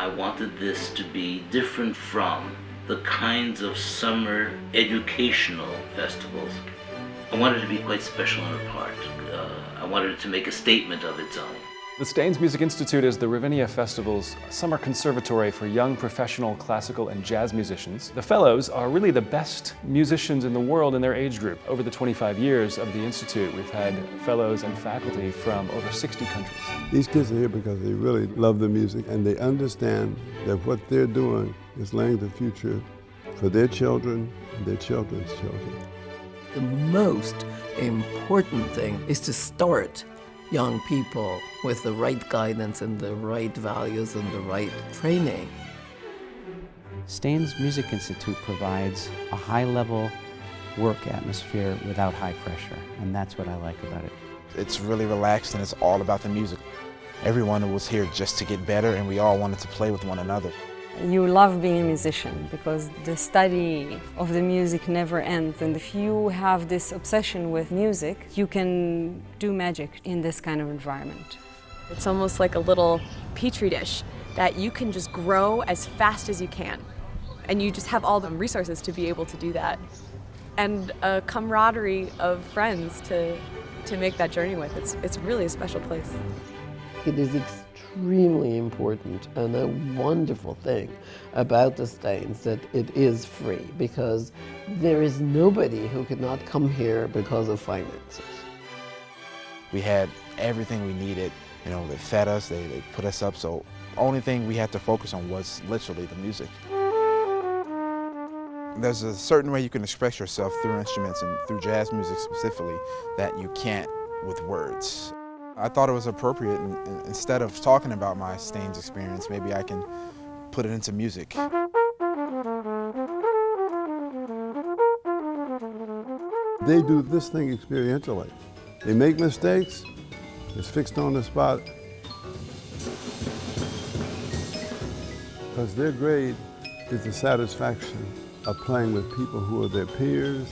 I wanted this to be different from the kinds of summer educational festivals. I wanted it to be quite special and apart. I wanted it to make a statement of its own. The Steans Music Institute is the Ravinia Festival's summer conservatory for young professional classical and jazz musicians. The fellows are really the best musicians in the world in their age group. Over the 25 years of the Institute, we've had fellows and faculty from over 60 countries. These kids are here because they really love the music and they understand that what they're doing is laying the future for their children and their children's children. The most important thing is to start young people with the right guidance and the right values and the right training. Steans Music Institute provides a high-level work atmosphere without high pressure, and that's what I like about it. It's really relaxed and it's all about the music. Everyone was here just to get better and we all wanted to play with one another. You love being a musician because the study of the music never ends, and if you have this obsession with music, you can do magic in this kind of environment. It's almost like a little petri dish that you can just grow as fast as you can, and you just have all the resources to be able to do that, and a camaraderie of friends to make that journey with. It's really a special place. It is extremely important and a wonderful thing about the Steans that it is free, because there is nobody who could not come here because of finances. We had everything we needed. You know, they fed us, they put us up, so the only thing we had to focus on was literally the music. There's a certain way you can express yourself through instruments and through jazz music specifically that you can't with words. I thought it was appropriate, and instead of talking about my Steans experience, maybe I can put it into music. They do this thing experientially. They make mistakes, it's fixed on the spot. Because their grade is the satisfaction of playing with people who are their peers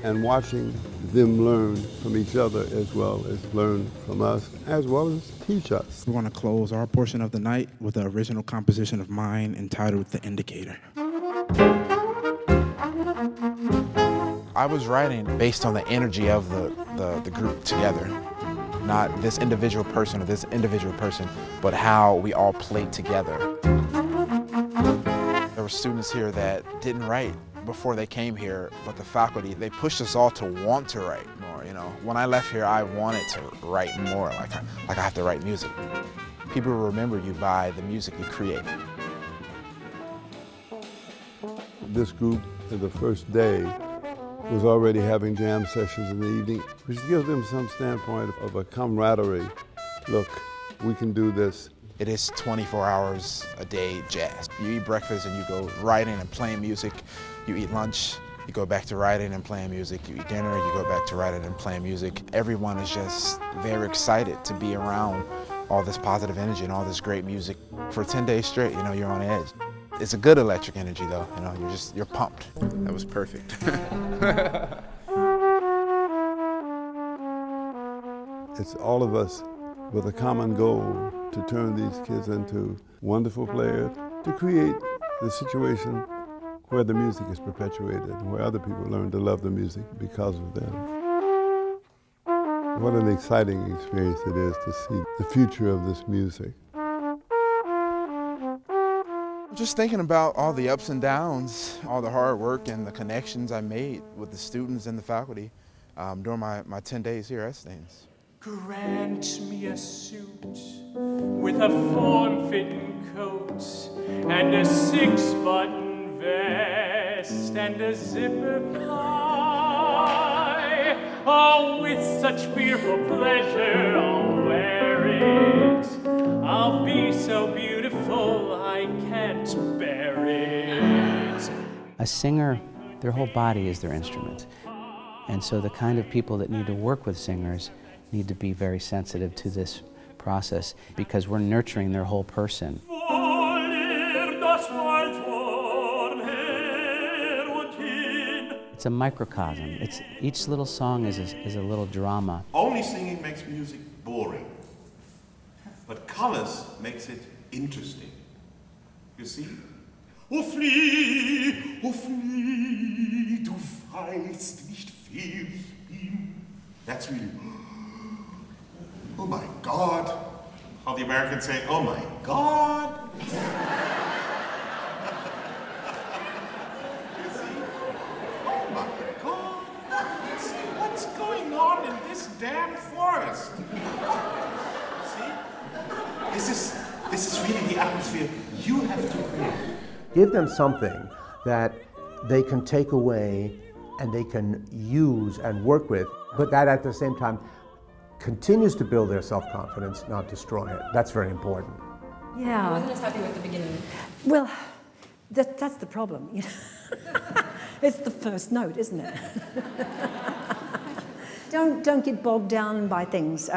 and watching them learn from each other as well as learn from us, as well as teach us. We're going to close our portion of the night with the original composition of mine entitled The Indicator. I was writing based on the energy of the group together. Not this individual person or this individual person, but how we all played together. There were students here that didn't write before they came here, but the faculty, they pushed us all to want to write more, you know. When I left here, I wanted to write more, like I have to write music. People remember you by the music you create. This group, in the first day, was already having jam sessions in the evening, which gives them some standpoint of a camaraderie. Look, we can do this. It is 24 hours a day jazz. You eat breakfast and you go writing and playing music. You eat lunch, you go back to writing and playing music. You eat dinner, you go back to writing and playing music. Everyone is just very excited to be around all this positive energy and all this great music. For 10 days straight, you know, you're on edge. It's a good electric energy though, you know, you're pumped. That was perfect. It's all of us with a common goal to turn these kids into wonderful players, to create the situation where the music is perpetuated and where other people learn to love the music because of them. What an exciting experience it is to see the future of this music. Just thinking about all the ups and downs, all the hard work and the connections I made with the students and the faculty during my 10 days here at Steans. Grant me a suit with a form-fitting coat and a 6-button vest and a zipper tie. Oh, with such fearful pleasure I'll wear it. I'll be so beautiful I can't bear it. A singer, their whole body is their instrument. And so the kind of people that need to work with singers need to be very sensitive to this process because we're nurturing their whole person. It's a microcosm. Each little song is a little drama. Only singing makes music boring, but colors makes it interesting. You see? O flieh, du weißt nicht, wer ich bin. That's really, oh my God. How the Americans say, oh my God. You see? Oh my God. See what's going on in this damn forest. See? This is really the atmosphere you have to create. Give them something that they can take away and they can use and work with, but that at the same time continues to build their self-confidence, not destroy it. That's very important. Yeah. I wasn't as happy with the beginning. Well, that's the problem. You know? It's the first note, isn't it? Don't get bogged down by things.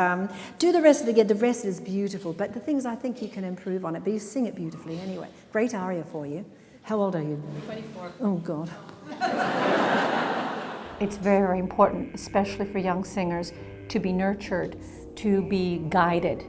Do the rest of it again. The rest is beautiful, but the things I think you can improve on it, but you sing it beautifully anyway. Great aria for you. How old are you? 24. Oh, God. It's very important, especially for young singers, to be nurtured, to be guided.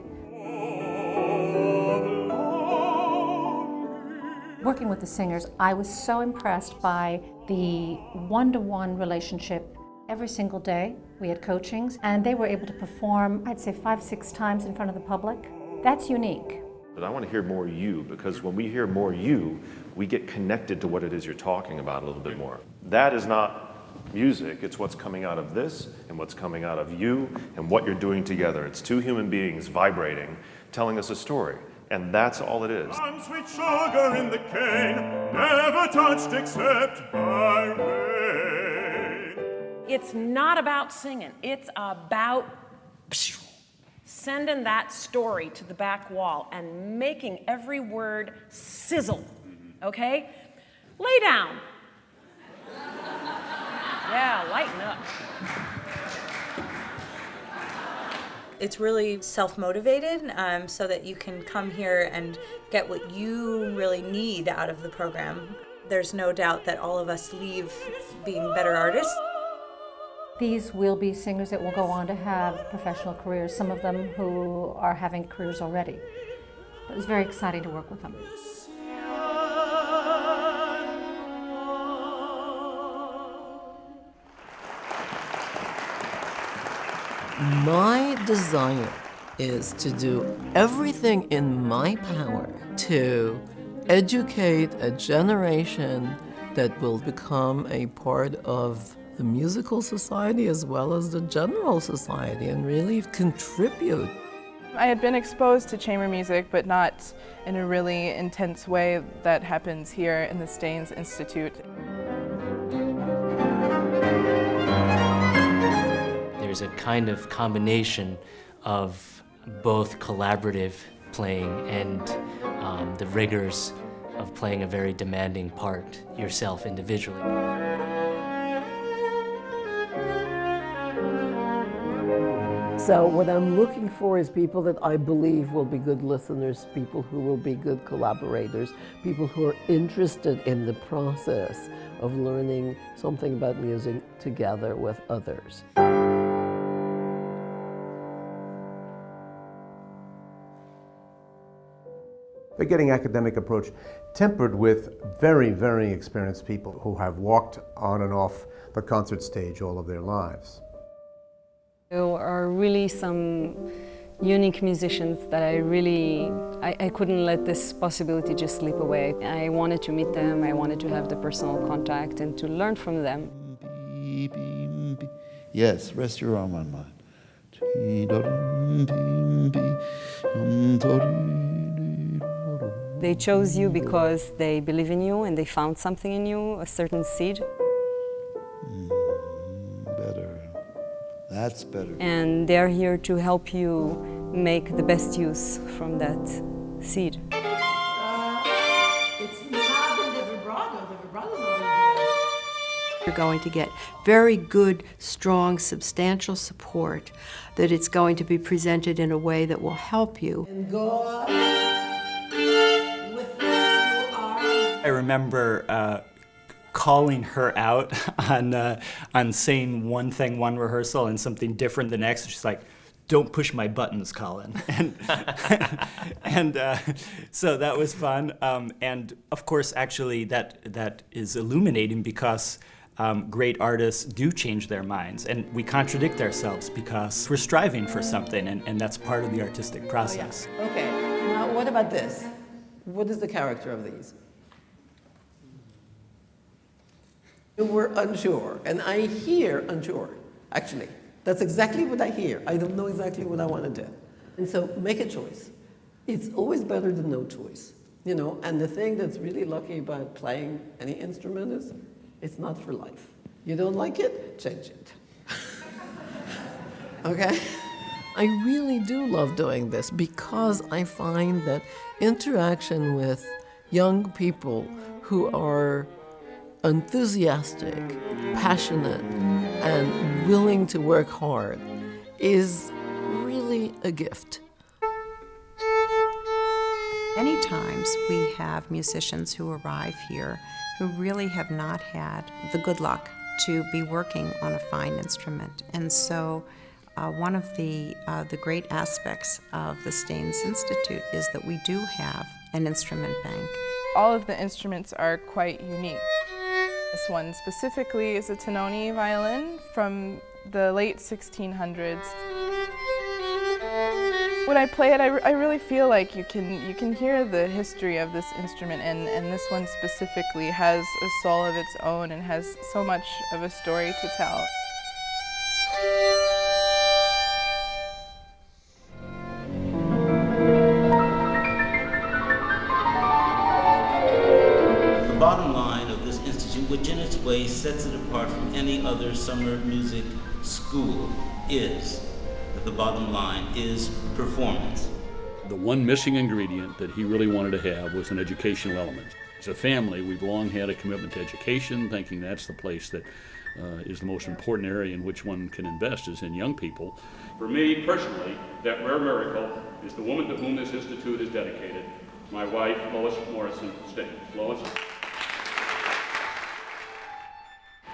Working with the singers, I was so impressed by the one-to-one relationship. Every single day we had coachings, and they were able to perform, I'd say 5-6 times in front of the public. That's unique. But I want to hear more you, because when we hear more you, we get connected to what it is you're talking about a little bit more. That is not music, it's what's coming out of this and what's coming out of you and what you're doing together. It's two human beings vibrating, telling us a story, and that's all it is. I'm sweet sugar in the cane, never touched except by rain. It's not about singing, it's about sending that story to the back wall and making every word sizzle, okay? Lay down. Yeah, lighten up. It's really self-motivated so that you can come here and get what you really need out of the program. There's no doubt that all of us leave being better artists. These will be singers that will go on to have professional careers, some of them who are having careers already. It was very exciting to work with them. My desire is to do everything in my power to educate a generation that will become a part of the musical society as well as the general society and really contribute. I had been exposed to chamber music, but not in a really intense way that happens here in the Steans Institute. There's a kind of combination of both collaborative playing and the rigors of playing a very demanding part yourself individually. So what I'm looking for is people that I believe will be good listeners, people who will be good collaborators, people who are interested in the process of learning something about music together with others. They're getting academic approach tempered with very, very experienced people who have walked on and off the concert stage all of their lives. There are really some unique musicians that I couldn't let this possibility just slip away. I wanted to meet them, I wanted to have the personal contact and to learn from them. Yes, rest your arm on mine. They chose you because they believe in you and they found something in you, a certain seed. Better. That's better. And they're here to help you make the best use from that seed. It's not the vibrato. The vibrato is not good. You're going to get very good, strong, substantial support, that it's going to be presented in a way that will help you. And go on with who you are. I remember calling her out on saying one thing one rehearsal and something different the next. She's like, don't push my buttons, Colin. And so that was fun. And of course, actually, that is illuminating because great artists do change their minds, and we contradict ourselves because we're striving for something, and that's part of the artistic process. Oh, yeah. Okay, now what about this? What is the character of these? We're unsure, and I hear unsure, actually. That's exactly what I hear. I don't know exactly what I want to do. And so make a choice. It's always better than no choice, you know, and the thing that's really lucky about playing any instrument is it's not for life. You don't like it, change it. Okay? I really do love doing this because I find that interaction with young people who are enthusiastic, passionate, and willing to work hard is really a gift. Many times we have musicians who arrive here who really have not had the good luck to be working on a fine instrument. And so one of the great aspects of the Steans Institute is that we do have an instrument bank. All of the instruments are quite unique. This one specifically is a Tononi violin from the late 1600s. When I play it, I really feel like you can hear the history of this instrument, and this one specifically has a soul of its own and has so much of a story to tell. The bottom line of this institute, which in its way sets it apart from any other summer music school, is that the bottom line is performance. The one missing ingredient that he really wanted to have was an educational element. As a family, we've long had a commitment to education, thinking that's the place that is the most important area in which one can invest is in young people. For me personally, that rare miracle is the woman to whom this institute is dedicated, my wife, Lois Morrison Steans. Lois?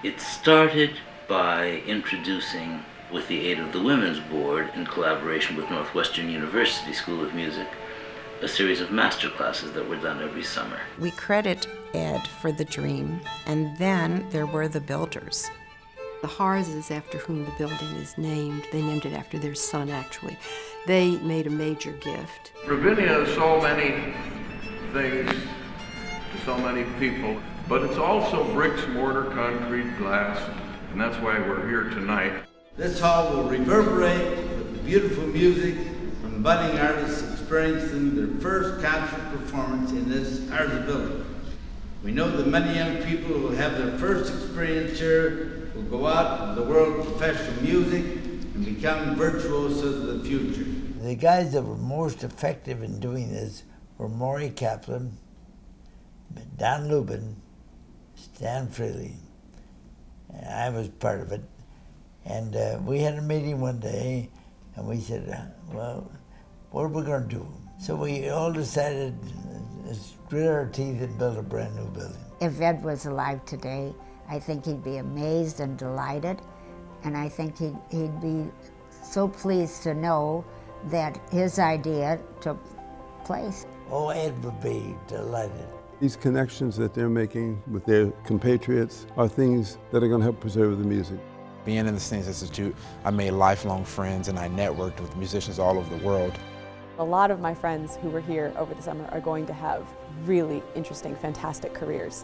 It started by introducing, with the aid of the Women's Board in collaboration with Northwestern University School of Music, a series of master classes that were done every summer. We credit Ed for the dream, and then there were the builders. The Harses, after whom the building is named, they named it after their son, actually. They made a major gift. Ravinia is so many things to so many people, but it's also bricks, mortar, concrete, glass, and that's why we're here tonight. This hall will reverberate with the beautiful music from budding artists experiencing their first concert performance in this art building. We know that many young people who have their first experience here will go out into the world of professional music and become virtuosos of the future. The guys that were most effective in doing this were Maury Kaplan, Don Lubin, Stan Freely, and I was part of it. And we had a meeting one day, and we said, well, what are we going to do? So we all decided, let's grit our teeth and build a brand new building. If Ed was alive today, I think he'd be amazed and delighted, and I think he'd be so pleased to know that his idea took place. Oh, Ed would be delighted. These connections that they're making with their compatriots are things that are going to help preserve the music. Being in the Steans Institute, I made lifelong friends and I networked with musicians all over the world. A lot of my friends who were here over the summer are going to have really interesting, fantastic careers.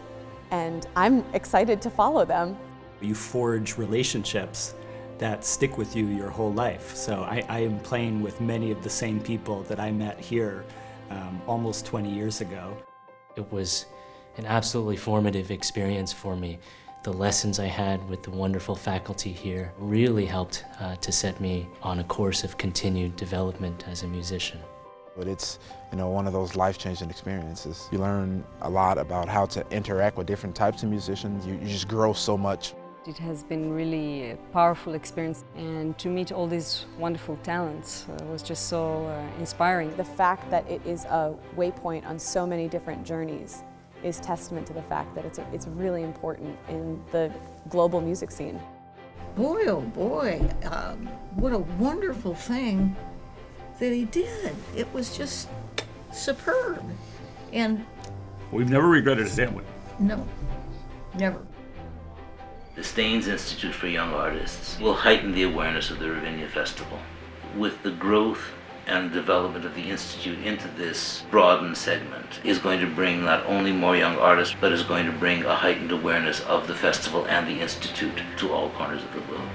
And I'm excited to follow them. You forge relationships that stick with you your whole life. So I am playing with many of the same people that I met here almost 20 years ago. It was an absolutely formative experience for me. The lessons I had with the wonderful faculty here really helped to set me on a course of continued development as a musician. But it's, one of those life-changing experiences. You learn a lot about how to interact with different types of musicians. You just grow so much. It has been really a powerful experience, and to meet all these wonderful talents was just so inspiring. The fact that it is a waypoint on so many different journeys is testament to the fact that it's really important in the global music scene. boy, oh boy, what a wonderful thing that he did. It was just superb. And We've never regretted it, have we? no, never. The Steans Institute for Young Artists will heighten the awareness of the Ravinia Festival. With the growth and development of the Institute into this broadened segment is going to bring not only more young artists, but is going to bring a heightened awareness of the festival and the Institute to all corners of the globe.